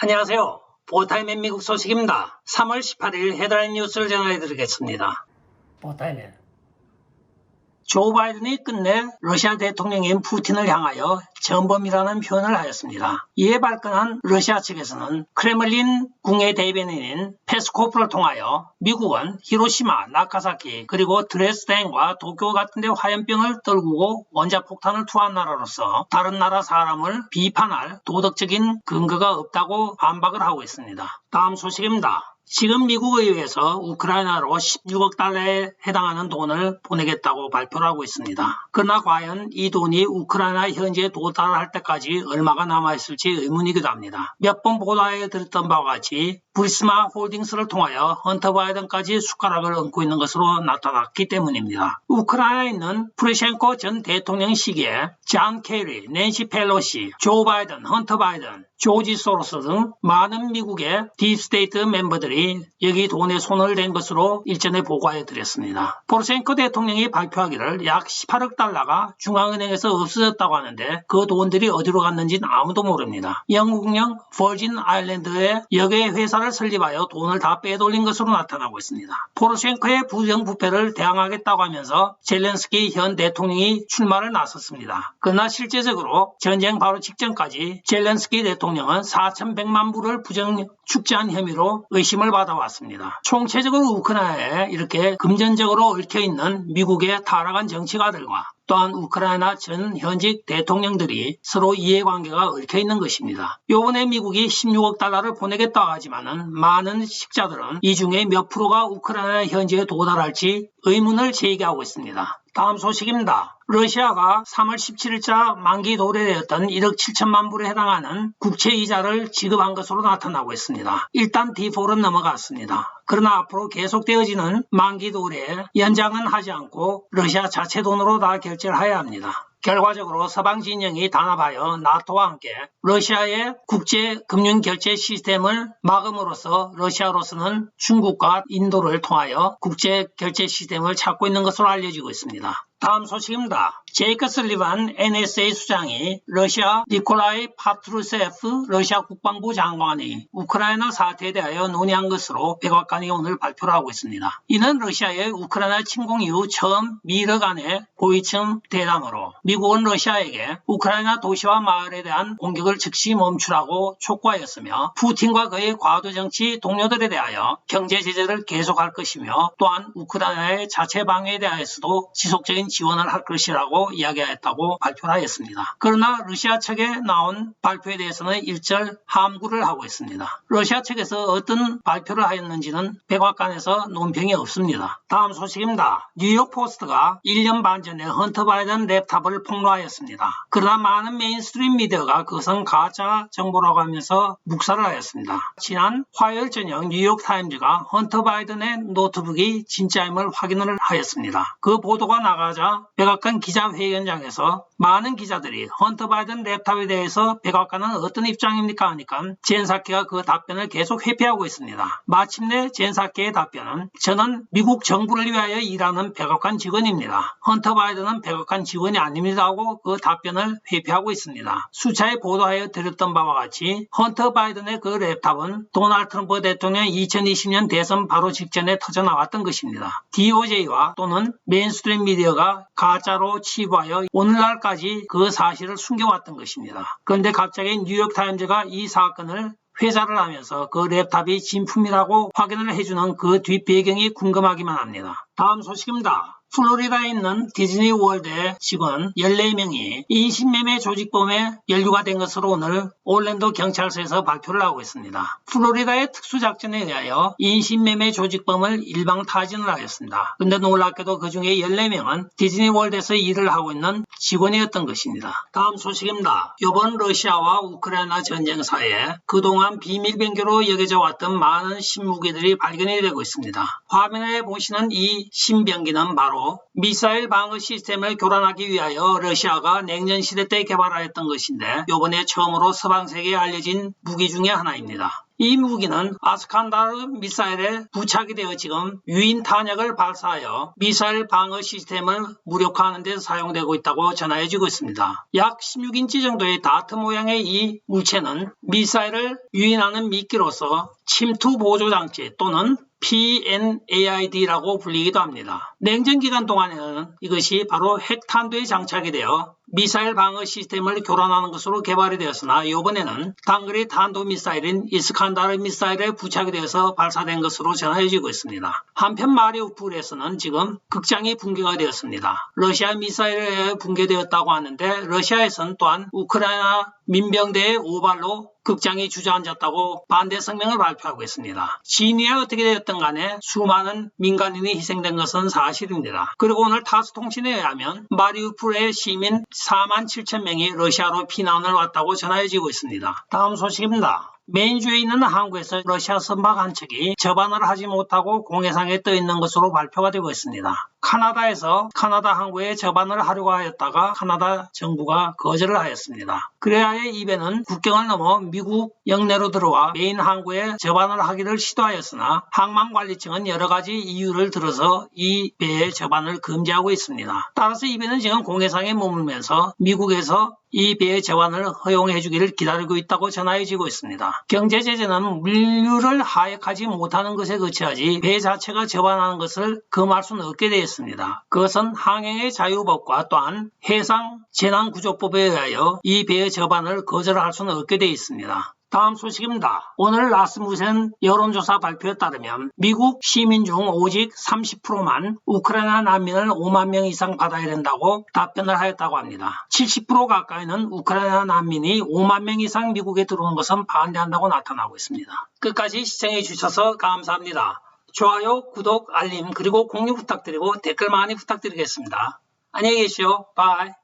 안녕하세요. 보타임의 미국 소식입니다. 3월 18일 헤드라인 뉴스를 전해드리겠습니다. 보타임에 조 바이든이 끝내 러시아 대통령인 푸틴을 향하여 전범이라는 표현을 하였습니다. 이에 발끈한 러시아 측에서는 크레물린 궁의 대변인인 페스코프를 통하여 미국은 히로시마, 나카사키 그리고 드레스덴과 도쿄 같은 데 화염병을 떨구고 원자폭탄을 투하한 나라로서 다른 나라 사람을 비판할 도덕적인 근거가 없다고 반박을 하고 있습니다. 다음 소식입니다. 지금 미국 의회에서 우크라이나로 16억 달러에 해당하는 돈을 보내겠다고 발표를 하고 있습니다. 그러나 과연 이 돈이 우크라이나 현지에 도달할 때까지 얼마가 남아있을지 의문이기도 합니다. 몇 번 보도에 들었던 바와 같이 브리스마 홀딩스를 통하여 헌터 바이든까지 숟가락을 얹고 있는 것으로 나타났기 때문입니다. 우크라이나에 있는 프로셴코 전 대통령 시기에 존 케리, 낸시 펠로시, 조 바이든, 헌터 바이든, 조지 소로스 등 많은 미국의 딥스테이트 멤버들이 여기 돈에 손을 댄 것으로 일전에 보고해 드렸습니다. 포르셴코 대통령이 발표하기를 약 18억 달러가 중앙은행에서 없어졌다고 하는데 그 돈들이 어디로 갔는지는 아무도 모릅니다. 영국령 버진 아일랜드에 여객 회사를 설립하여 돈을 다 빼돌린 것으로 나타나고 있습니다. 포르셴코의 부정부패를 대항하겠다고 하면서 젤렌스키 현 대통령이 출마를 나섰습니다. 그러나 실제적으로 전쟁 바로 직전까지 젤렌스키 대통령은 4,100만 불을 부정 축제한 혐의로 의심을 받아왔습니다. 총체적으로 우크라이나에 이렇게 금전적으로 얽혀있는 미국의 타락한 정치가들과 또한 우크라이나 전 현직 대통령들이 서로 이해관계가 얽혀있는 것입니다. 이번에 미국이 16억 달러를 보내겠다고 하지만은 많은 식자들은 이 중에 몇 프로가 우크라이나 현지에 도달할지 의문을 제기하고 있습니다. 다음 소식입니다. 러시아가 3월 17일자 만기 도래되었던 1억 7천만 불에 해당하는 국채이자를 지급한 것으로 나타나고 있습니다. 일단 D4는 넘어갔습니다. 그러나 앞으로 계속되어지는 만기 도래 연장은 하지 않고 러시아 자체 돈으로 다 결제를 해야 합니다. 결과적으로 서방 진영이 단합하여 나토와 함께 러시아의 국제 금융 결제 시스템을 막음으로써 러시아로서는 중국과 인도를 통하여 국제 결제 시스템을 찾고 있는 것으로 알려지고 있습니다. 다음 소식입니다. 제이크 설리반 NSA 수장이 러시아 니콜라이 파트루세프 러시아 국방부 장관이 우크라이나 사태에 대하여 논의한 것으로 백악관이 오늘 발표를 하고 있습니다. 이는 러시아의 우크라이나 침공 이후 처음 미러 간의 고위층 대담으로 미국은 러시아에게 우크라이나 도시와 마을에 대한 공격을 즉시 멈추라고 촉구하였으며 푸틴과 그의 과도정치 동료들에 대하여 경제 제재를 계속할 것이며 또한 우크라이나의 자체 방위에 대해서도 지속적인 지원을 할 것이라고 이야기했다고 발표를 하였습니다. 그러나 러시아 측에 나온 발표에 대해서는 일절 함구를 하고 있습니다. 러시아 측에서 어떤 발표를 하였는지는 백악관에서 논평이 없습니다. 다음 소식입니다. 뉴욕 포스트가 1년 반 전에 헌터 바이든 랩탑을 폭로하였습니다. 그러나 많은 메인스트림 미디어가 그것은 가짜 정보라고 하면서 묵살을 하였습니다. 지난 화요일 저녁 뉴욕 타임즈가 헌터 바이든의 노트북이 진짜임을 확인을 하였습니다. 그 보도가 나가자 백악관 기자회견장에서 많은 기자들이 헌터 바이든 랩탑에 대해서 백악관은 어떤 입장입니까 하니까 젠 사키가 그 답변을 계속 회피하고 있습니다. 마침내 젠 사키의 답변은 저는 미국 정부를 위하여 일하는 백악관 직원입니다. 헌터 바이든은 백악관 직원이 아닙니다 하고 그 답변을 회피하고 있습니다. 수차례 보도하여 드렸던 바와 같이 헌터 바이든의 그 랩탑은 도널드 트럼프 대통령 2020년 대선 바로 직전에 터져나왔던 것입니다. DOJ와 또는 메인스트림 미디어가 가짜로 치부하여 오늘날까지 그 사실을 숨겨왔던 것입니다. 그런데 갑자기 뉴욕타임즈가 이 사건을 회자를 하면서 그 랩탑이 진품이라고 확인을 해주는 그 뒷배경이 궁금하기만 합니다. 다음 소식입니다. 플로리다에 있는 디즈니 월드의 직원 14명이 인신매매 조직범에 연루가 된 것으로 오늘 올랜도 경찰서에서 발표를 하고 있습니다. 플로리다의 특수작전에 의하여 인신매매 조직범을 일방타진을 하였습니다. 근데 놀랍게도 그 중에 14명은 디즈니 월드에서 일을 하고 있는 직원이었던 것입니다. 다음 소식입니다. 이번 러시아와 우크라이나 전쟁사에 그동안 비밀 병기로 여겨져 왔던 많은 신무기들이 발견이 되고 있습니다. 화면에 보시는 이 신병기는 바로 미사일 방어 시스템을 교란하기 위하여 러시아가 냉전시대 때 개발하였던 것인데 이번에 처음으로 서방 세계에 알려진 무기 중의 하나입니다. 이 무기는 아스칸다르 미사일에 부착이 되어 지금 유인 탄약을 발사하여 미사일 방어 시스템을 무력화하는 데 사용되고 있다고 전해지고 있습니다. 약 16인치 정도의 다트 모양의 이 물체는 미사일을 유인하는 미끼로서 침투 보조 장치 또는 PNAID라고 불리기도 합니다. 냉전 기간 동안에는 이것이 바로 핵탄두에 장착이 되어 미사일 방어 시스템을 교란하는 것으로 개발이 되었으나 이번에는 단거리 탄도미사일인 이스칸다르 미사일에 부착이 되어서 발사된 것으로 전해지고 있습니다. 한편 마리우폴에서는 지금 극장이 붕괴가 되었습니다. 러시아 미사일에 붕괴되었다고 하는데 러시아에서는 또한 우크라이나 민병대의 오발로 극장이 주저앉았다고 반대 성명을 발표하고 있습니다. 진위에 어떻게 되었든 간에 수많은 민간인이 희생된 것은 사실입니다. 그리고 오늘 타스 통신에 의하면 마리우폴의 시민 4만 7천 명이 러시아로 피난을 왔다고 전해지고 있습니다. 다음 소식입니다. 메인주에 있는 항구에서 러시아 선박 한 척이 접안을 하지 못하고 공해상에 떠 있는 것으로 발표가 되고 있습니다. 카나다에서 카나다 항구에 접안을 하려고 하였다가 카나다 정부가 거절을 하였습니다. 그래야 이 배는 국경을 넘어 미국 영내로 들어와 메인 항구에 접안을 하기를 시도하였으나 항만관리청은 여러 가지 이유를 들어서 이 배의 접안을 금지하고 있습니다. 따라서 이 배는 지금 공해상에 머물면서 미국에서 이 배의 접안을 허용해 주기를 기다리고 있다고 전해지고 있습니다. 경제제재는 물류를 하역하지 못하는 것에 그치하지 배 자체가 접안하는 것을 금할 수는 없게 되어 있습니다. 그것은 항행의 자유법과 또한 해상재난구조법에 의하여 이 배의 접안을 거절할 수는 없게 되어 있습니다. 다음 소식입니다. 오늘 라스무센 여론조사 발표에 따르면 미국 시민 중 오직 30%만 우크라이나 난민을 5만 명 이상 받아야 된다고 답변을 하였다고 합니다. 70% 가까이는 우크라이나 난민이 5만 명 이상 미국에 들어오는 것은 반대한다고 나타나고 있습니다. 끝까지 시청해 주셔서 감사합니다. 좋아요, 구독, 알림 그리고 공유 부탁드리고 댓글 많이 부탁드리겠습니다. 안녕히 계십시오. 바이.